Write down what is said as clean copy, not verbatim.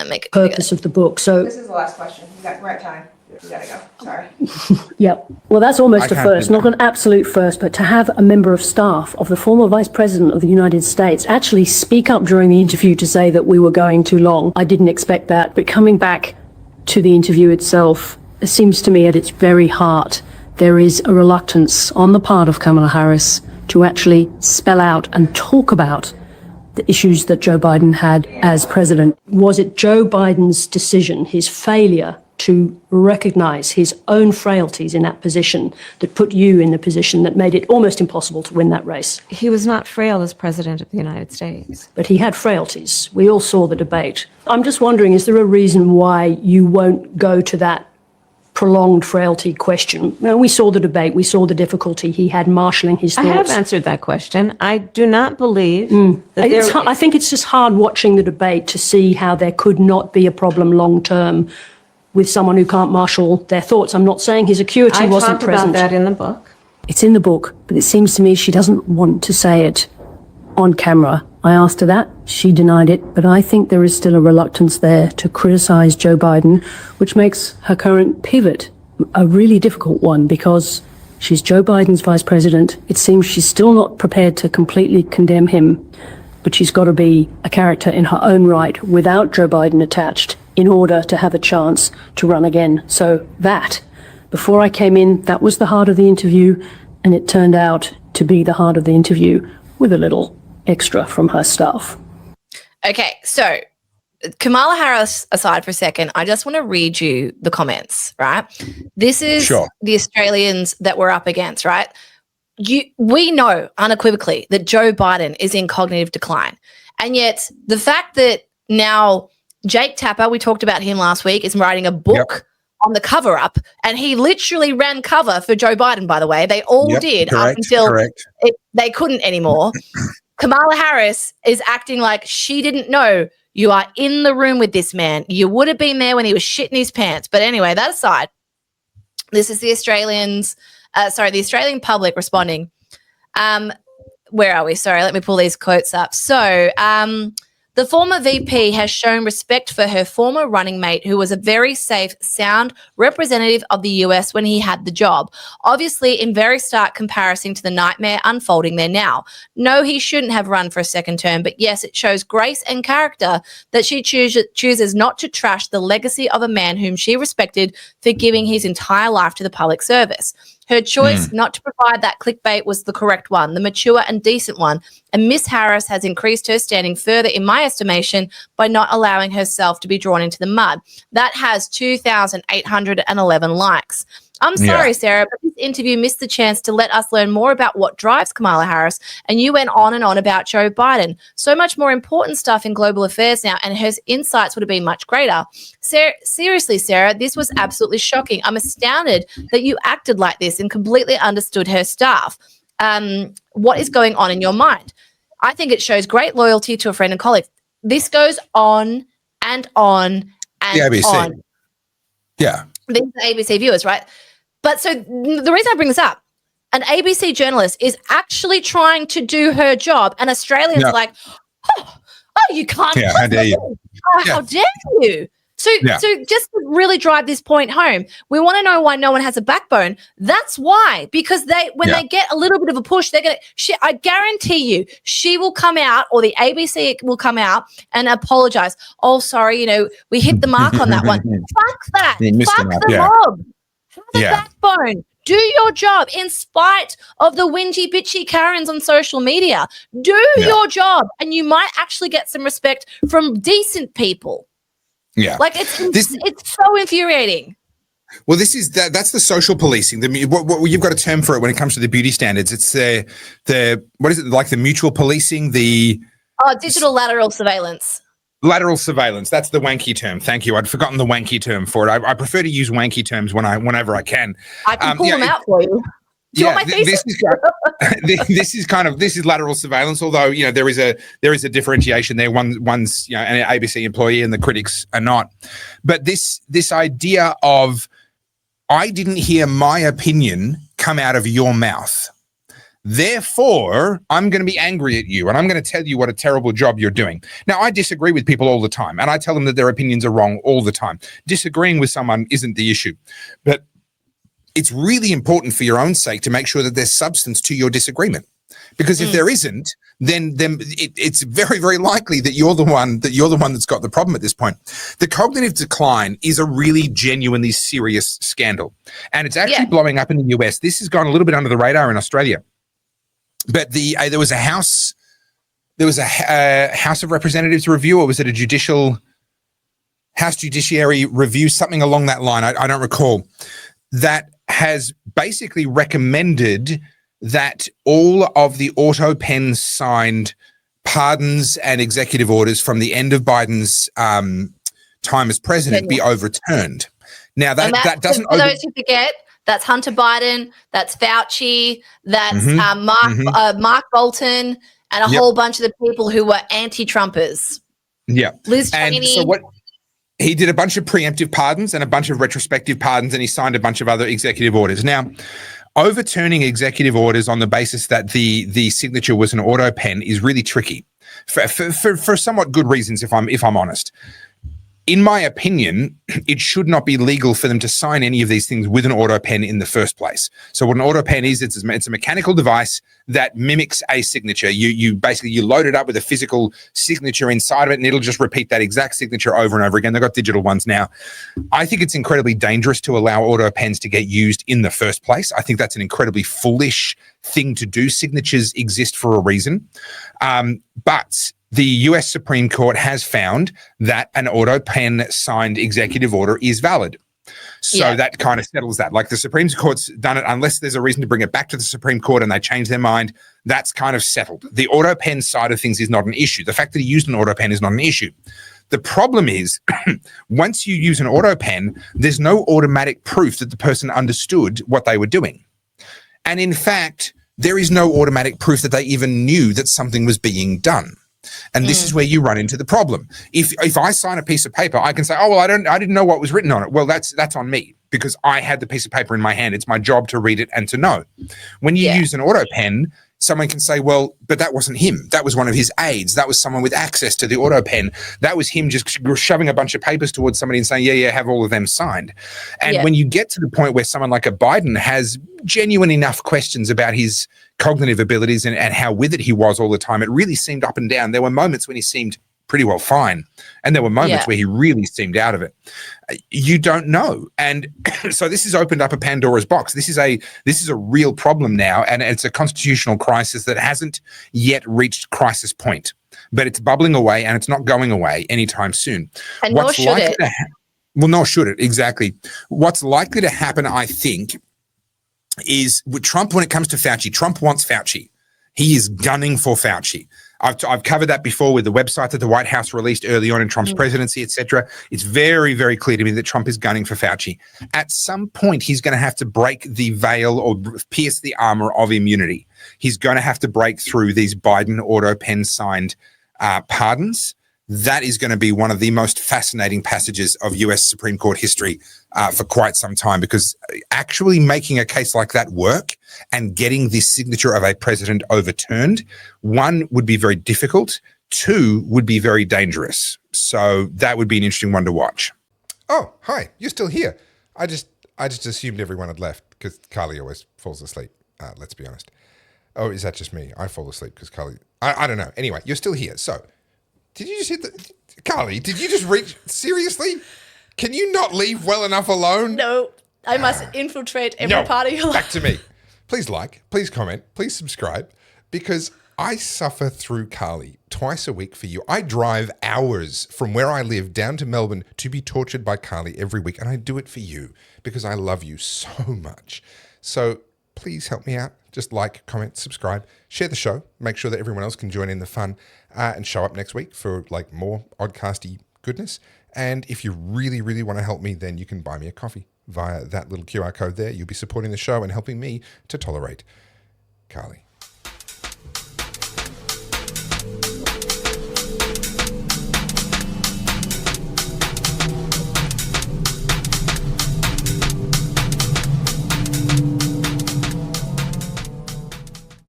make it purpose of the book. So this is the last question. We're at time. You gotta go. Sorry. Yep. Well, that's almost a first, not an absolute first, but to have a member of staff of the former Vice President of the United States actually speak up during the interview to say that we were going too long. I didn't expect that. But coming back to the interview itself, it seems to me at its very heart, there is a reluctance on the part of Kamala Harris to actually spell out and talk about the issues that Joe Biden had as president. Was it Joe Biden's decision, his failure to recognize his own frailties in that position that put you in the position that made it almost impossible to win that race? He was not frail as president of the United States. But he had frailties. We all saw the debate. I'm just wondering, is there a reason why you won't go to that prolonged frailty question? Now, we saw the debate. We saw the difficulty he had marshalling his thoughts. I have answered that question. I do not believe that I think it's just hard watching the debate to see how there could not be a problem long term with someone who can't marshal their thoughts. I'm not saying his acuity wasn't present. I talked about that in the book. It's in the book, but it seems to me she doesn't want to say it on camera. I asked her that. She denied it, but I think there is still a reluctance there to criticize Joe Biden, which makes her current pivot a really difficult one because she's Joe Biden's vice president. It seems she's still not prepared to completely condemn him, but she's got to be a character in her own right without Joe Biden attached in order to have a chance to run again. So that, before I came in, that was the heart of the interview, and it turned out to be the heart of the interview with a little extra from her staff. Okay, so Kamala Harris aside for a second, I just want to read you the comments, right? This is the Australians that we're up against, right? We know unequivocally that Joe Biden is in cognitive decline. And yet the fact that now Jake Tapper, we talked about him last week, is writing a book on the cover up, and he literally ran cover for Joe Biden, by the way. They all did up until they couldn't anymore. Kamala Harris is acting like she didn't know. You are in the room with this man. You would have been there when he was shitting his pants. But anyway, that aside, this is the the Australian public responding. Where are we? Sorry, let me pull these quotes up. So, the former VP has shown respect for her former running mate, who was a very safe, sound representative of the US when he had the job. Obviously, in very stark comparison to the nightmare unfolding there now. No, he shouldn't have run for a second term, but yes, it shows grace and character that she chooses not to trash the legacy of a man whom she respected for giving his entire life to the public service. Her choice not to provide that clickbait was the correct one, the mature and decent one. And Miss Harris has increased her standing further, in my estimation, by not allowing herself to be drawn into the mud. That has 2,811 likes. I'm sorry, Sarah, but this interview missed the chance to let us learn more about what drives Kamala Harris, and you went on and on about Joe Biden. So much more important stuff in global affairs now, and her insights would have been much greater. Seriously, Sarah, this was absolutely shocking. I'm astounded that you acted like this and completely understood her staff. What is going on in your mind? I think it shows great loyalty to a friend and colleague. This goes on and on and the ABC. on. Yeah. These are ABC viewers, right? But so the reason I bring this up, an ABC journalist is actually trying to do her job, and Australians are like, oh, you can't. Yeah, how dare you? How dare you? So just to really drive this point home, we want to know why no one has a backbone. That's why, because when they get a little bit of a push, they're going to, I guarantee you, she will come out, or the ABC will come out and apologize. Oh, sorry, we hit the mark on that one. Fuck that. Fuck the mob. Have a backbone. Do your job in spite of the whingy, bitchy Karens on social media. Do your job, and you might actually get some respect from decent people. Yeah. Like it's so infuriating. Well, that's the social policing. What you've got a term for it when it comes to the beauty standards. It's the what is it, like the mutual policing, digital lateral surveillance. Lateral surveillance. That's the wanky term. Thank you. I'd forgotten the wanky term for it. I prefer to use wanky terms whenever I can. I can pull them out for you. Do you want my thesis? This is lateral surveillance. Although there is a differentiation there. One's an ABC employee and the critics are not. But this idea of I didn't hear my opinion come out of your mouth. Therefore, I'm going to be angry at you and I'm going to tell you what a terrible job you're doing. Now, I disagree with people all the time and I tell them that their opinions are wrong all the time. Disagreeing with someone isn't the issue. But it's really important for your own sake to make sure that there's substance to your disagreement. Because if there isn't, then it's very, very likely that you're the one that's got the problem at this point. The cognitive decline is a really genuinely serious scandal, and it's actually blowing up in the US. This has gone a little bit under the radar in Australia, but there was a House of Representatives review, or was it a House Judiciary review, something along that line? I don't recall. That has basically recommended that all of the auto pen signed pardons and executive orders from the end of Biden's time as president be overturned. Now that doesn't. For those who forget, that's Hunter Biden, that's Fauci, that's Mark Bolton, and a whole bunch of the people who were anti-Trumpers. Yeah, Liz Cheney. And so what? He did a bunch of preemptive pardons and a bunch of retrospective pardons, and he signed a bunch of other executive orders. Now, overturning executive orders on the basis that the signature was an auto pen is really tricky for somewhat good reasons, if I'm honest. In my opinion, it should not be legal for them to sign any of these things with an auto pen in the first place. So what an auto pen is, it's a mechanical device that mimics a signature. You basically load it up with a physical signature inside of it, and it'll just repeat that exact signature over and over again. They've got digital ones now. I think it's incredibly dangerous to allow auto pens to get used in the first place. I think that's an incredibly foolish thing to do. Signatures exist for a reason. But the US Supreme Court has found that an auto pen signed executive order is valid. So that kind of settles that. Like the Supreme Court's done it, unless there's a reason to bring it back to the Supreme Court and they change their mind, that's kind of settled. The auto pen side of things is not an issue. The fact that he used an auto pen is not an issue. The problem is, once you use an auto pen, there's no automatic proof that the person understood what they were doing. And in fact, there is no automatic proof that they even knew that something was being done. And this is where you run into the problem. If I sign a piece of paper, I can say, oh, well, I didn't know what was written on it. Well, that's on me because I had the piece of paper in my hand. It's my job to read it and to know. When you use an auto pen, someone can say, well, but that wasn't him. That was one of his aides. That was someone with access to the auto pen. That was him just shoving a bunch of papers towards somebody and saying, yeah, have all of them signed. And when you get to the point where someone like a Biden has genuine enough questions about his cognitive abilities and how with it he was all the time, it really seemed up and down. There were moments when he seemed pretty well fine, and there were moments where he really seemed out of it. You don't know. And so this has opened up a Pandora's box. This is a real problem now, and it's a constitutional crisis that hasn't yet reached crisis point, but it's bubbling away and it's not going away anytime soon. And nor should it. Well, nor should it, exactly. What's likely to happen, I think, is with Trump, when it comes to Fauci, Trump wants Fauci. He is gunning for Fauci. I've covered that before with the website that the White House released early on in Trump's presidency, etc. It's very, very clear to me that Trump is gunning for Fauci. At some point, he's going to have to break the veil or pierce the armor of immunity. He's going to have to break through these Biden auto pen signed pardons. That is going to be one of the most fascinating passages of US Supreme Court history for quite some time, because actually making a case like that work and getting the signature of a president overturned, one, would be very difficult. Two, would be very dangerous. So that would be an interesting one to watch. Oh, hi. You're still here. I just assumed everyone had left because Carly always falls asleep. Let's be honest. Oh, is that just me? I fall asleep because Carly... I don't know. Anyway, you're still here. So... Did you just hit the... Carly, did you just reach... Seriously? Can you not leave well enough alone? No, I must infiltrate every part of your life. Back to me. Please like, please comment, please subscribe, because I suffer through Carly twice a week for you. I drive hours from where I live down to Melbourne to be tortured by Carly every week, and I do it for you because I love you so much. So please help me out. Just like, comment, subscribe, share the show, make sure that everyone else can join in the fun, and show up next week for like more oddcasty goodness. And if you really, really want to help me, then you can buy me a coffee via that little QR code there. You'll be supporting the show and helping me to tolerate Carly.